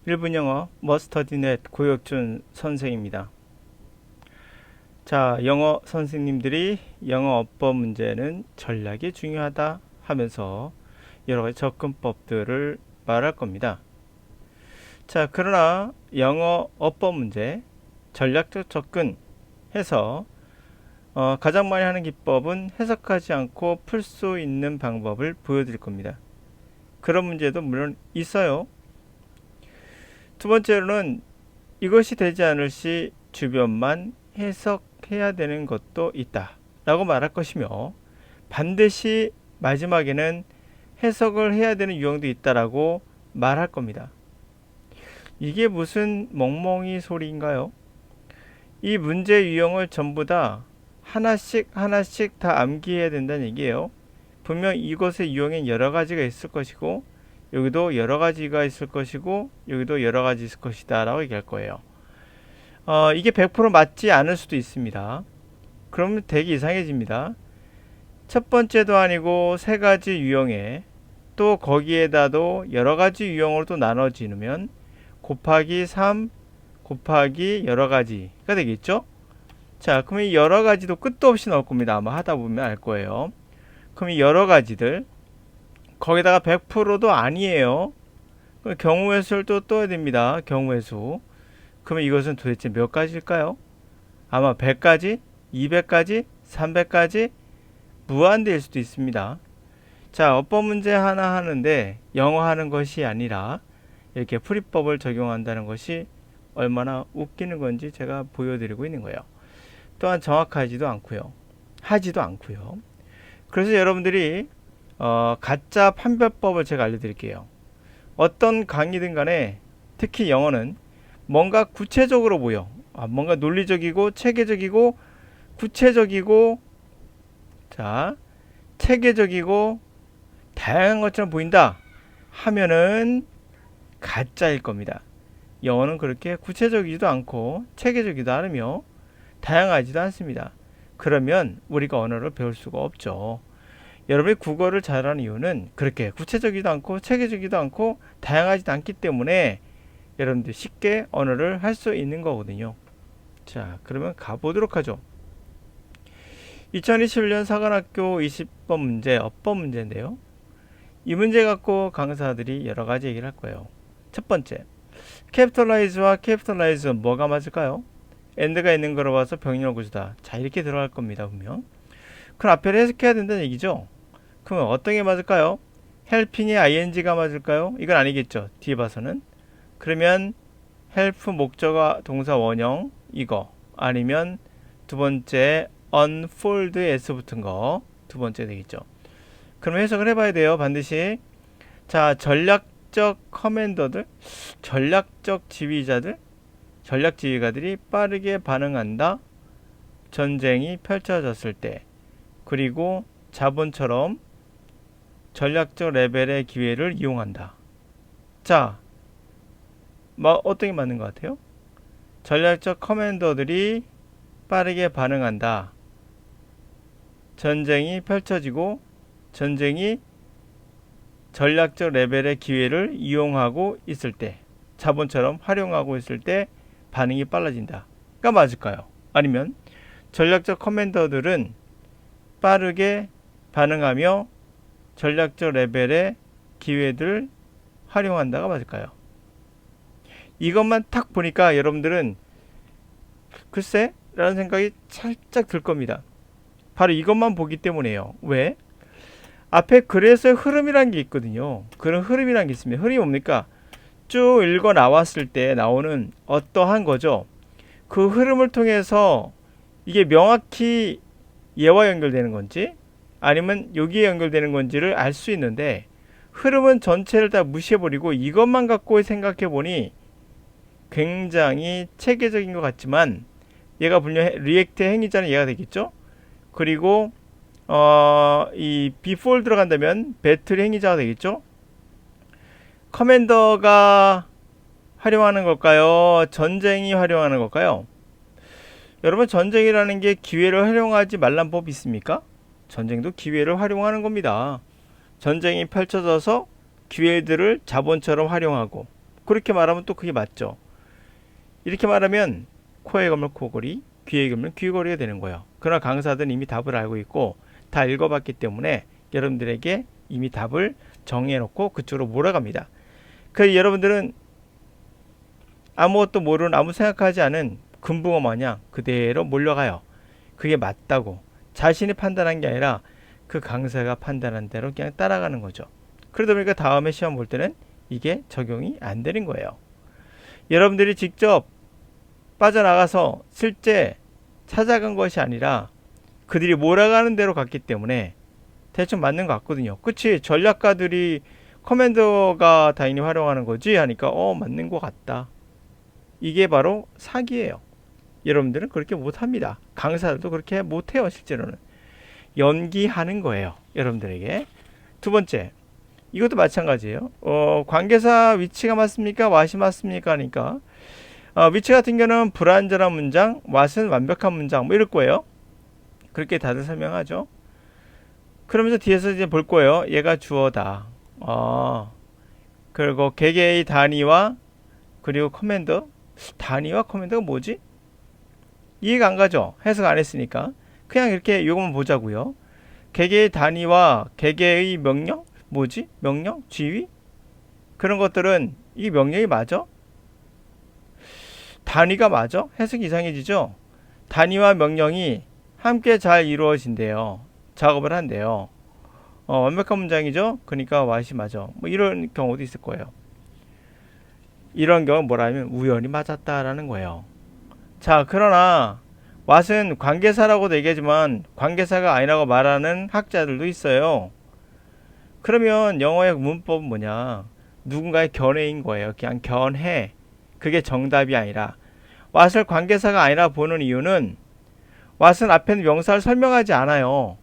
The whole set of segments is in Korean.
1분 영어 머스터디넷 고혁준 선생입니다. 자, 영어 선생님들이 영어 어법 문제는 전략이 중요하다 하면서 여러 가지 접근법들을 말할 겁니다. 자, 그러나 영어 어법 문제 전략적 접근 해서 가장 많이 하는 기법은 해석하지 않고 풀 수 있는 방법을 보여드릴 겁니다. 그런 문제도 물론 있어요. 두 번째로는 이것이 되지 않을 시 주변만 해석해야 되는 것도 있다 라고 말할 것이며, 반드시 마지막에는 해석을 해야 되는 유형도 있다라고 말할 겁니다. 이게 무슨 멍멍이 소리인가요? 이 문제 유형을 전부 다 하나씩 다 암기해야 된다는 얘기예요. 분명 이것의 유형엔 여러 가지가 있을 것이고, 여기도 여러 가지가 있을 것이고, 여기도 여러 가지 있을 것이다 라고 얘기할 거예요. 이게 100% 맞지 않을 수도 있습니다. 그러면 되게 이상해집니다. 첫 번째도 아니고 세 가지 유형에 또 거기에다도 여러 가지 유형으로 또 나눠지면 곱하기 3 곱하기 여러 가지가 되겠죠? 자, 그럼 이 여러 가지도 끝도 없이 나올 겁니다. 아마 하다 보면 알 거예요. 그럼 이 여러 가지들 거기다가 100%도 아니에요. 경우의 수를 또 떠야 됩니다. 경우의 수. 그러면 이것은 도대체 몇 가지일까요? 아마 100가지, 200가지, 300가지 무한대일 수도 있습니다. 자, 어법 문제 하나 하는데 영어 하는 것이 아니라 이렇게 풀이법을 적용한다는 것이 얼마나 웃기는 건지 제가 보여드리고 있는 거예요. 또한 정확하지도 않고요. 하지도 않고요. 그래서 여러분들이 가짜 판별법을 제가 알려드릴게요. 어떤 강의든 간에 특히 영어는 뭔가 구체적으로 보여. 뭔가 논리적이고 체계적이고 구체적이고 자 체계적이고 다양한 것처럼 보인다 하면은 가짜일 겁니다. 영어는 그렇게 구체적이지도 않고 체계적이지도 않으며 다양하지도 않습니다. 그러면 우리가 언어를 배울 수가 없죠. 여러분이 국어를 잘하는 이유는 그렇게 구체적이지도 않고 체계적이지도 않고 다양하지도 않기 때문에 여러분들 쉽게 언어를 할 수 있는 거거든요. 자, 그러면 가보도록 하죠. 2021년 사관학교 20번 문제 어법 문제인데요. 이 문제 갖고 강사들이 여러 가지 얘기를 할 거예요. 첫 번째, capitalize와 capitalize 뭐가 맞을까요? and가 있는 거로 봐서 병렬 구조다. 자, 이렇게 들어갈 겁니다. 분명. 그럼 앞에를 해석해야 된다는 얘기죠. 그러면 어떤 게 맞을까요? helping의 ing가 맞을까요? 이건 아니겠죠. 뒤에 봐서는. 그러면 help 목적어 동사 원형 이거, 아니면 두 번째 unfold에 s 붙은 거 두 번째 되겠죠. 그럼 해석을 해봐야 돼요. 반드시. 자, 전략적 커맨더들, 전략적 지휘자들, 전략 지휘가들이 빠르게 반응한다. 전쟁이 펼쳐졌을 때. 그리고 자본처럼 전략적 레벨의 기회를 이용한다. 자, 어떤 게 맞는 것 같아요? 전략적 커맨더들이 빠르게 반응한다. 전쟁이 펼쳐지고 전쟁이 전략적 레벨의 기회를 이용하고 있을 때, 자본처럼 활용하고 있을 때 반응이 빨라진다가 맞을까요? 아니면 전략적 커맨더들은 빠르게 반응하며 전략적 레벨의 기회들을 활용한다가 맞을까요? 이것만 탁 보니까 여러분들은 글쎄? 라는 생각이 살짝 들 겁니다. 바로 이것만 보기 때문에요. 왜? 앞에 글에서의 흐름이라는 게 있거든요. 그런 흐름이라는 게 있습니다. 흐름이 뭡니까? 쭉 읽어 나왔을 때 나오는 어떠한 거죠. 그 흐름을 통해서 이게 명확히 얘와 연결되는 건지 아니면 여기에 연결되는 건지를 알 수 있는데, 흐름은 전체를 다 무시해버리고 이것만 갖고 생각해보니 굉장히 체계적인 것 같지만 얘가 분명 리액트 행위자는 얘가 되겠죠. 그리고 이 before 들어간다면 배틀 행위자가 되겠죠. 커맨더가 활용하는 걸까요? 전쟁이 활용하는 걸까요? 여러분, 전쟁이라는 게 기회를 활용하지 말란 법이 있습니까? 전쟁도 기회를 활용하는 겁니다. 전쟁이 펼쳐져서 기회들을 자본처럼 활용하고, 그렇게 말하면 또 그게 맞죠. 이렇게 말하면 코에 걸면 코걸이, 귀에 걸면 귀걸이가 되는 거예요. 그러나 강사들은 이미 답을 알고 있고 다 읽어봤기 때문에 여러분들에게 이미 답을 정해놓고 그쪽으로 몰아갑니다. 그래서 여러분들은 아무것도 모르는, 아무 생각하지 않은 금붕어 마냥 그대로 몰려가요. 그게 맞다고 자신이 판단한 게 아니라 그 강사가 판단한 대로 그냥 따라가는 거죠. 그러다 보니까 다음에 시험 볼 때는 이게 적용이 안 되는 거예요. 여러분들이 직접 빠져나가서 실제 찾아간 것이 아니라 그들이 몰아가는 대로 갔기 때문에 대충 맞는 것 같거든요. 그치? 전략가들이 커맨더가 당연히 활용하는 거지 하니까 맞는 것 같다. 이게 바로 사기예요. 여러분들은 그렇게 못합니다. 강사들도 그렇게 못해요. 실제로는 연기하는 거예요. 여러분들에게. 두 번째, 이것도 마찬가지예요. 관계사 위치가 맞습니까? 왓이 맞습니까? 하니까 위치 같은 경우는 불완전한 문장, 왓은 완벽한 문장 뭐 이럴 거예요. 그렇게 다들 설명하죠. 그러면서 뒤에서 이제 볼 거예요. 얘가 주어다. 그리고 개개의 단위와 그리고 커맨더. 단위와 커맨더가 뭐지? 이해가 안 가죠? 해석 안 했으니까. 그냥 이렇게 요것만 보자고요. 개개의 단위와 개개의 명령? 뭐지? 명령? 지위? 그런 것들은 이 명령이 맞아? 단위가 맞아? 해석이 이상해지죠? 단위와 명령이 함께 잘 이루어진대요. 작업을 한대요. 완벽한 문장이죠? 그러니까 왓이 맞아. 뭐 이런 경우도 있을 거예요. 이런 경우 뭐라면 우연히 맞았다라는 거예요. 자, 그러나 왓은 관계사라고도 얘기하지만 관계사가 아니라고 말하는 학자들도 있어요. 그러면 영어의 문법은 뭐냐? 누군가의 견해인 거예요. 그냥 견해. 그게 정답이 아니라 왓을 관계사가 아니라 보는 이유는 왓은 앞에 명사를 설명하지 않아요.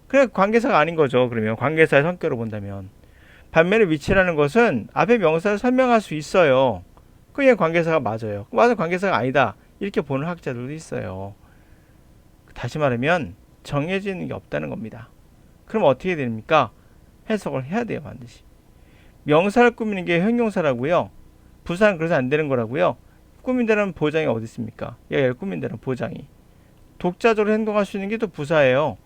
그래 관계사가 아닌 거죠. 그러면 관계사의 성격으로 본다면 반면에 위치라는 것은 앞에 명사를 설명할 수 있어요. 그게 관계사가 맞아요. 왓은 관계사가 아니다. 이렇게 보는 학자들도 있어요. 다시 말하면 정해지는 게 없다는 겁니다. 그럼 어떻게 됩니까? 해석을 해야 돼요. 반드시. 명사를 꾸미는 게 형용사라고요. 부사는 그래서 안 되는 거라고요. 꾸민다는 보장이 어디 있습니까? 얘가 꾸민다는 보장이. 독자적으로 행동할 수 있는 게 또 부사예요.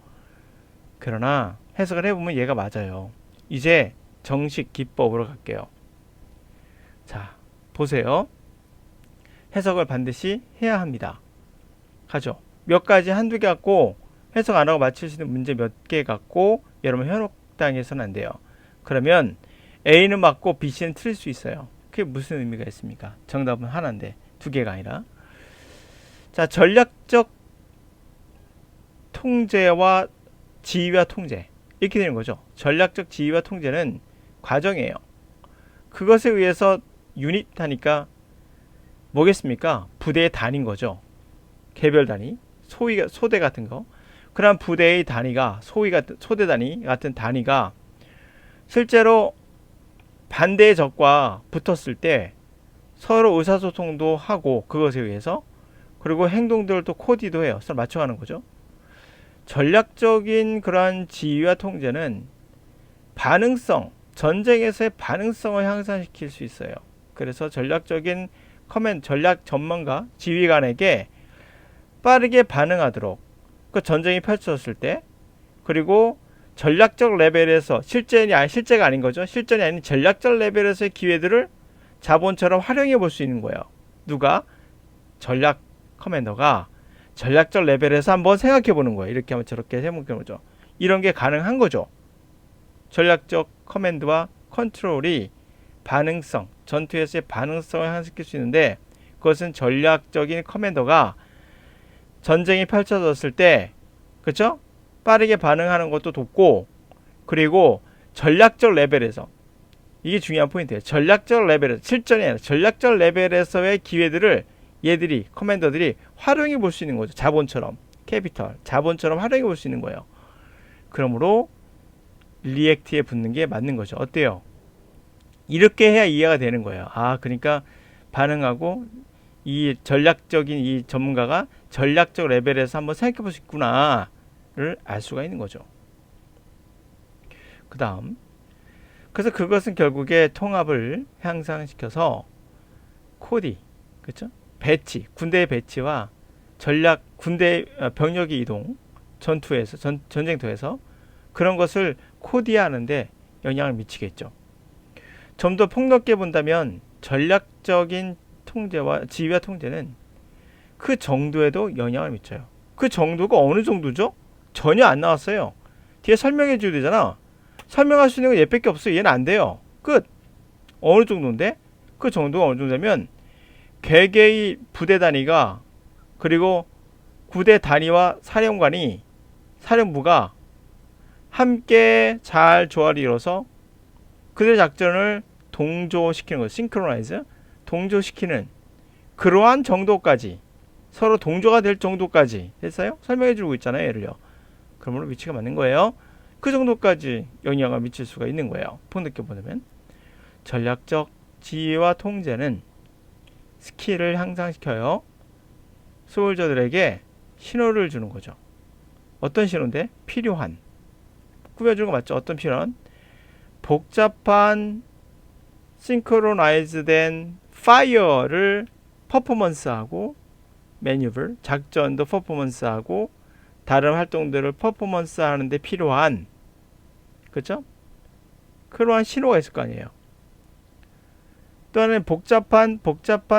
그러나 해석을 해보면 얘가 맞아요. 이제 정식 기법으로 갈게요. 자, 보세요. 해석을 반드시 해야 합니다. 가죠. 몇 가지 한두 개 갖고 해석 안 하고 맞출 수 있는 문제 몇 개 갖고 여러분 현혹당해서는 안 돼요. 그러면 A는 맞고 B, C는 틀릴 수 있어요. 그게 무슨 의미가 있습니까? 정답은 하나인데 두 개가 아니라. 자, 전략적 통제와 지휘와 통제 이렇게 되는 거죠. 전략적 지휘와 통제는 과정이에요. 그것에 의해서 유닛 하니까 뭐겠습니까? 부대의 단위인 거죠. 개별 단위, 소대 같은 거. 그런 부대의 단위가 소대 단위 같은 단위가 실제로 반대의 적과 붙었을 때 서로 의사소통도 하고 그것에 의해서 그리고 행동들을 또 코디도 해요. 서로 맞춰가는 거죠. 전략적인 그러한 지휘와 통제는 반응성, 전쟁에서의 반응성을 향상시킬 수 있어요. 그래서 전략적인 전략 전문가, 지휘관에게 빠르게 반응하도록 그 전쟁이 펼쳐졌을 때 그리고 전략적 레벨에서 실제가 아닌 거죠. 실전이 아닌 전략적 레벨에서의 기회들을 자본처럼 활용해 볼 수 있는 거예요. 누가? 전략 커맨더가 전략적 레벨에서 한번 생각해 보는 거예요. 이렇게 하면 저렇게 생각해 보죠. 이런 게 가능한 거죠. 전략적 커맨드와 컨트롤이 반응성, 전투에서의 반응성을 향상시킬 수 있는데 그것은 전략적인 커맨더가 전쟁이 펼쳐졌을 때 그렇죠? 빠르게 반응하는 것도 돕고 그리고 전략적 레벨에서 이게 중요한 포인트예요. 전략적 레벨에서 실전이 아니라 전략적 레벨에서의 기회들을 얘들이 커맨더들이 활용해 볼 수 있는 거죠. 자본처럼 캐피털 자본처럼 활용해 볼 수 있는 거예요. 그러므로 리액트에 붙는 게 맞는 거죠. 어때요? 이렇게 해야 이해가 되는 거예요. 그러니까 반응하고 이 전략적인 이 전문가가 전략적 레벨에서 한번 생각해 볼 수 있구나를 알 수가 있는 거죠. 그 그래서 그것은 결국에 통합을 향상시켜서 코디, 그렇죠? 배치, 군대의 배치와 전략, 군대 병력의 이동, 전투에서 전쟁터에서 그런 것을 코디하는데 영향을 미치겠죠. 좀 더 폭넓게 본다면 전략적인 통제와 지휘와 통제는 그 정도에도 영향을 미쳐요. 그 정도가 어느 정도죠? 전혀 안 나왔어요. 뒤에 설명해 줘야 되잖아. 설명할 수 있는 거 얘밖에 없어요. 얘는 안 돼요. 끝. 어느 정도인데? 그 정도가 어느 정도냐면 개개의 부대 단위가 그리고 구대 단위와 사령부가 함께 잘 조화를 이뤄서 그들의 작전을 동조시키는 거죠. 싱크로나이즈, 동조시키는 그러한 정도까지 서로 동조가 될 정도까지 됐어요? 설명해 주고 있잖아요. 예를요. 그러므로 위치가 맞는 거예요. 그 정도까지 영향을 미칠 수가 있는 거예요. 폭넓게 보면 전략적 지휘와 통제는 스킬을 향상시켜요. 소울저들에게 신호를 주는 거죠. 어떤 신호인데? 필요한. 꾸며주는 거 맞죠? 어떤 필요한? 복잡한 싱크로나이즈된 파이어를 퍼포먼스하고 매뉴버, 작전도 퍼포먼스하고 다른 활동들을 퍼포먼스 하는데 필요한, 그렇죠? 그러한 신호가 있을 거 아니에요. 또 하나는 복잡한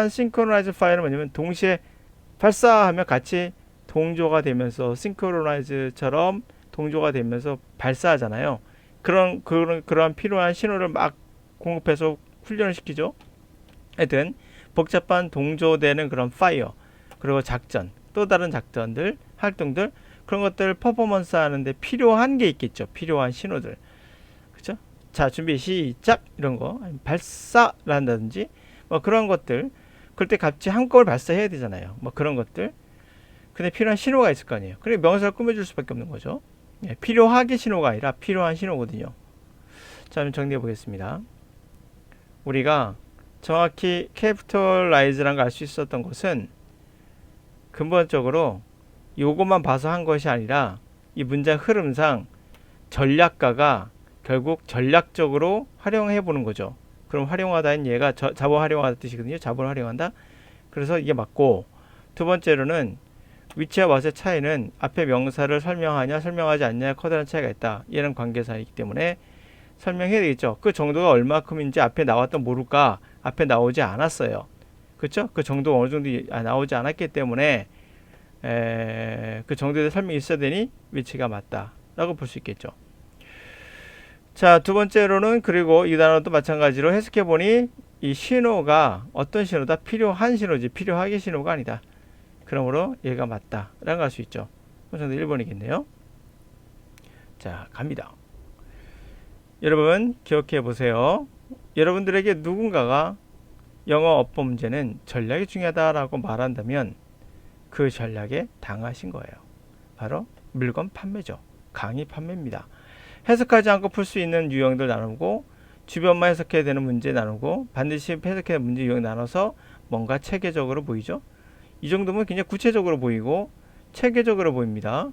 싱크로나이즈 파이어는 뭐냐면 동시에 발사하면 같이 동조가 되면서 싱크로나이즈처럼 동조가 되면서 발사하잖아요. 그러한 필요한 신호를 막 공급해서 훈련을 시키죠. 하여튼 복잡한 동조되는 그런 파이어 그리고 작전 또 다른 작전들 활동들 그런 것들 퍼포먼스 하는데 필요한 게 있겠죠. 필요한 신호들. 그렇죠? 자, 준비 시작 이런 거 발사를 한다든지 뭐 그런 것들 그럴 때 같이 한꺼번에 발사해야 되잖아요. 뭐 그런 것들 근데 필요한 신호가 있을 거 아니에요. 그래 명사를 꾸며줄 수밖에 없는 거죠. 예, 필요하게 신호가 아니라 필요한 신호거든요. 자, 그럼 정리해 보겠습니다. 우리가 정확히 capitalize라는 걸 알 수 있었던 것은 근본적으로 요것만 봐서 한 것이 아니라 이 문장 흐름상 전략가가 결국 전략적으로 활용해 보는 거죠. 그럼 활용하다는 얘가 자본 활용하다 뜻이거든요. 자본을 활용한다. 그래서 이게 맞고 두 번째로는 위치와 맛의 차이는 앞에 명사를 설명하냐 설명하지 않냐에 커다란 차이가 있다. 얘는 관계사이기 때문에 설명해야 되겠죠. 그 정도가 얼마큼인지 앞에 나왔던 모를까 앞에 나오지 않았어요. 그렇죠? 그 정도가 어느 정도 나오지 않았기 때문에 그 정도의 설명이 있어야 되니 위치가 맞다 라고 볼 수 있겠죠. 자, 두 번째로는 그리고 이 단어도 마찬가지로 해석해 보니 이 신호가 어떤 신호다? 필요한 신호지 필요하게 신호가 아니다. 그러므로 얘가 맞다 라고 할 수 있죠. 정도 1번이겠네요. 자, 갑니다. 여러분 기억해 보세요. 여러분들에게 누군가가 영어 어법 문제는 전략이 중요하다라고 말한다면 그 전략에 당하신 거예요. 바로 물건 판매죠. 강의 판매입니다. 해석하지 않고 풀 수 있는 유형들 나누고 주변만 해석해야 되는 문제 나누고 반드시 해석해야 되는 문제 유형 나눠서 뭔가 체계적으로 보이죠. 이 정도면 굉장히 구체적으로 보이고 체계적으로 보입니다.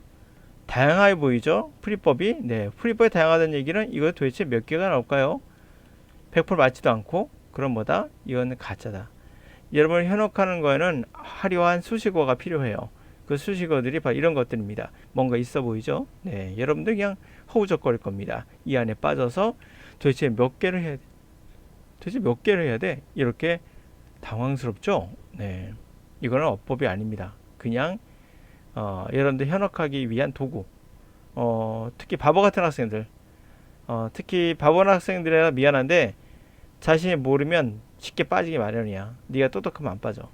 다양하게 보이죠. 풀이법이. 네, 풀이법이 다양하다는 얘기는 이거 도대체 몇 개가 나올까요? 100% 맞지도 않고 그럼 뭐다? 이거는 가짜다. 여러분을 현혹하는 거에는 화려한 수식어가 필요해요. 그 수식어들이 바로 이런 것들입니다. 뭔가 있어 보이죠? 네, 여러분들 그냥 허우적거릴 겁니다. 이 안에 빠져서 도대체 몇 개를 해야 돼? 도대체 몇 개를 해야 돼? 이렇게 당황스럽죠? 네, 이거는 어법이 아닙니다. 그냥 여러분들 현혹하기 위한 도구. 특히 바보 같은 학생들, 특히 바보 학생들이라 미안한데 자신이 모르면 쉽게 빠지기 마련이야. 네가 똑똑하면 안 빠져.